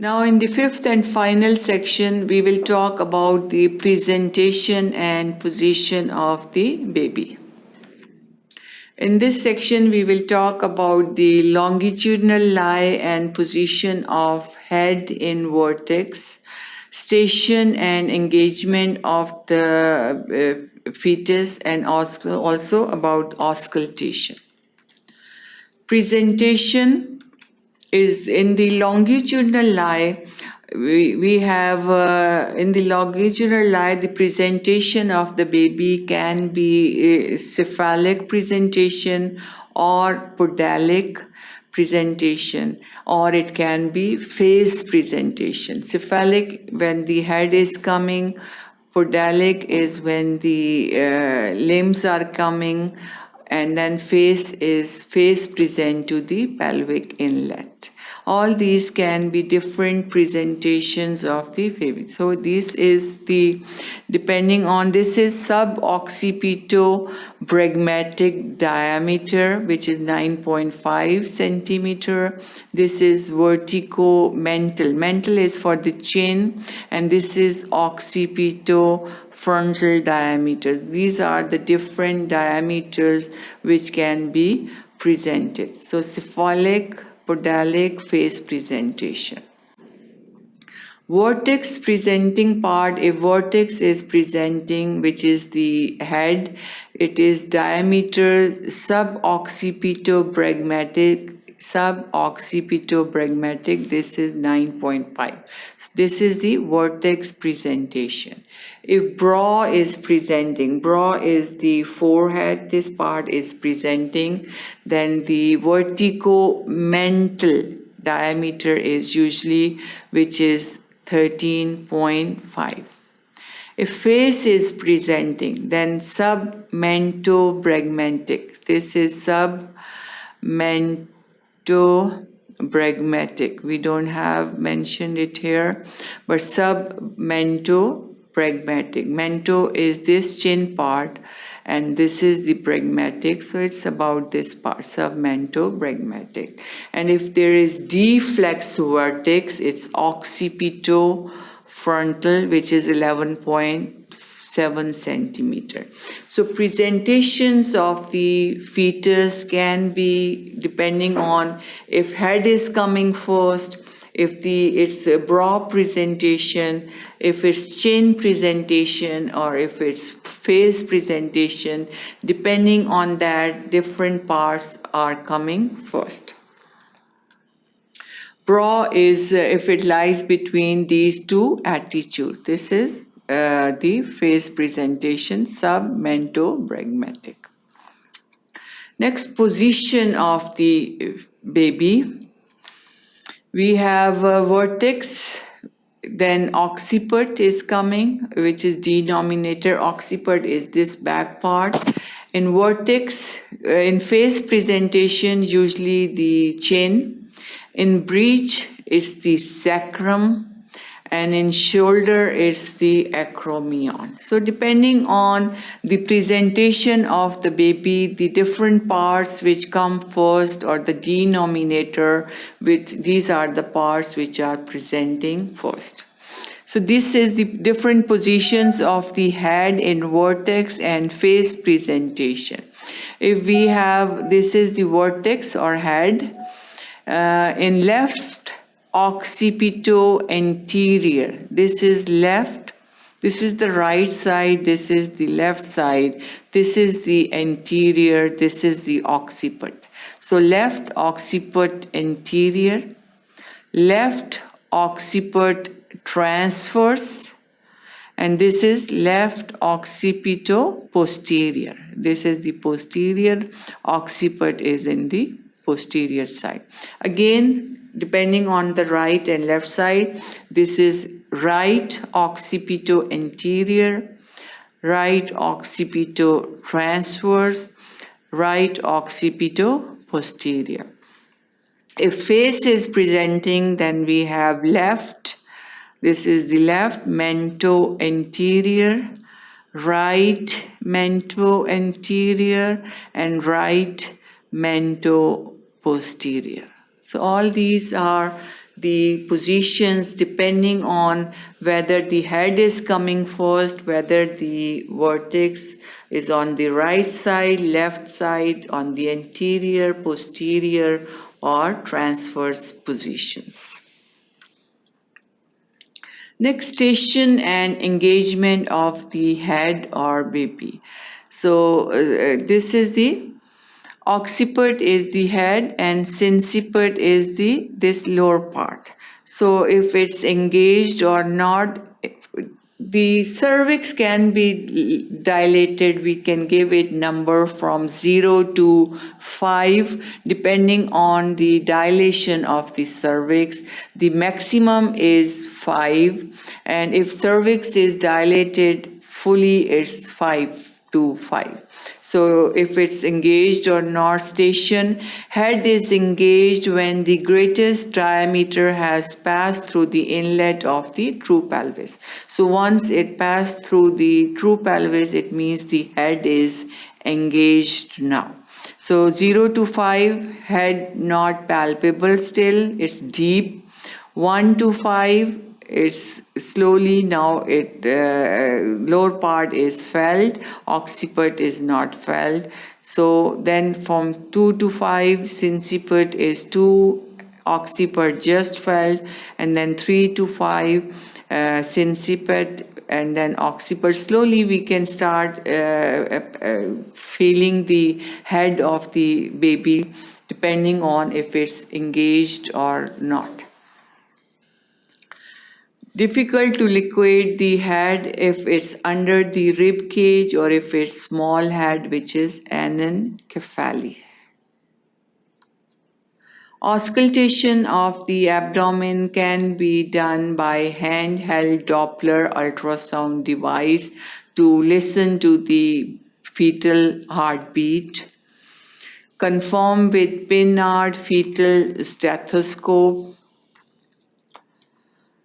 Now, in the fifth and final section, we will talk about the presentation and position of the baby. In this section, we will talk about the longitudinal lie and position of head in vertex, station and engagement of the fetus, and also about auscultation. Presentation is in the longitudinal lie. We have in the longitudinal lie, the presentation of the baby can be cephalic presentation or podalic presentation, or it can be face presentation. Cephalic when the head is coming, podalic is when the limbs are coming, and then face present to the pelvic inlet. All these can be different presentations of the baby. So this is this is suboccipito-bregmatic diameter, which is 9.5 centimeter. This is vertico-mental. Mental is for the chin, and this is occipito-frontal diameter. These are the different diameters which can be presented. So cephalic, podalic, face presentation. Vertex presenting part, a vertex is presenting, which is the head. It is diameter suboccipito-bregmatic. This is 9.5. This is the vertex presentation. If brow is presenting, brow is the forehead, this part is presenting, then the vertico-mental diameter is usually, which is 13.5. If face is presenting, then submento-bregmatic. This is submento-bregmatic. We don't have mentioned it here, but submento-bregmatic. Mento is this chin part, and this is the bregmatic, so it's about this part, submento-bregmatic. And if there is deflex vertex, it's occipito-frontal, which is 11.7 centimeter. So presentations of the fetus can be depending on if head is coming first, if it's a brow presentation, if it's chin presentation, or if it's face presentation. Depending on that, different parts are coming first. Brow is if it lies between these two attitudes. This is the face presentation, submento-bregmatic. Next, position of the baby. We have a vertex, then occiput is coming, which is denominator. Occiput is this back part. In vertex, in face presentation, usually the chin. In breech, it's the sacrum. And in shoulder, it's the acromion. So depending on the presentation of the baby, the different parts which come first, or the denominator, these are the parts which are presenting first. So this is the different positions of the head in vertex and face presentation. If we have, this is the vertex or head. In left, occipito anterior. This is left, this is the right side, this is the left side, this is the anterior, this is the occiput. So left occiput anterior, left occiput transverse, and this is left occipito posterior. This is the posterior, occiput is in the posterior side. Again, depending on the right and left side, this is right occipito anterior, right occipito transverse, right occipito posterior. If face is presenting, then we have left, this is the left mento anterior, right mento anterior, and right mento posterior. So all these are the positions depending on whether the head is coming first, whether the vertex is on the right side, left side, on the anterior, posterior, or transverse positions. Next, station and engagement of the head or baby. So this is the occiput is the head and sinciput is this lower part. So if it's engaged or not, the cervix can be dilated. We can give it number from 0 to 5 depending on the dilation of the cervix. The maximum is 5, and if cervix is dilated fully, it's 5 to 5. So if it's engaged or not, station, head is engaged when the greatest diameter has passed through the inlet of the true pelvis. So once it passed through the true pelvis, it means the head is engaged now. So 0 to 5, head not palpable still, it's deep. 1 to 5, it's slowly now lower part is felt, occiput is not felt. So then from 2 to 5, sinciput is 2, occiput just felt, and then 3 to 5, sinciput, and then occiput. Slowly we can start feeling the head of the baby depending on if it's engaged or not. Difficult to locate the head if it's under the rib cage or if it's small head, which is anencephaly. Auscultation of the abdomen can be done by handheld Doppler ultrasound device to listen to the fetal heartbeat. Confirm with Pinard fetal stethoscope.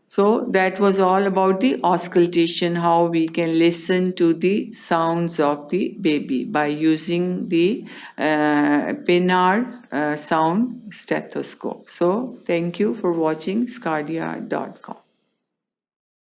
So that was all about the auscultation, how we can listen to the sounds of the baby by using the Pinard sound stethoscope. So thank you for watching sqadia.com.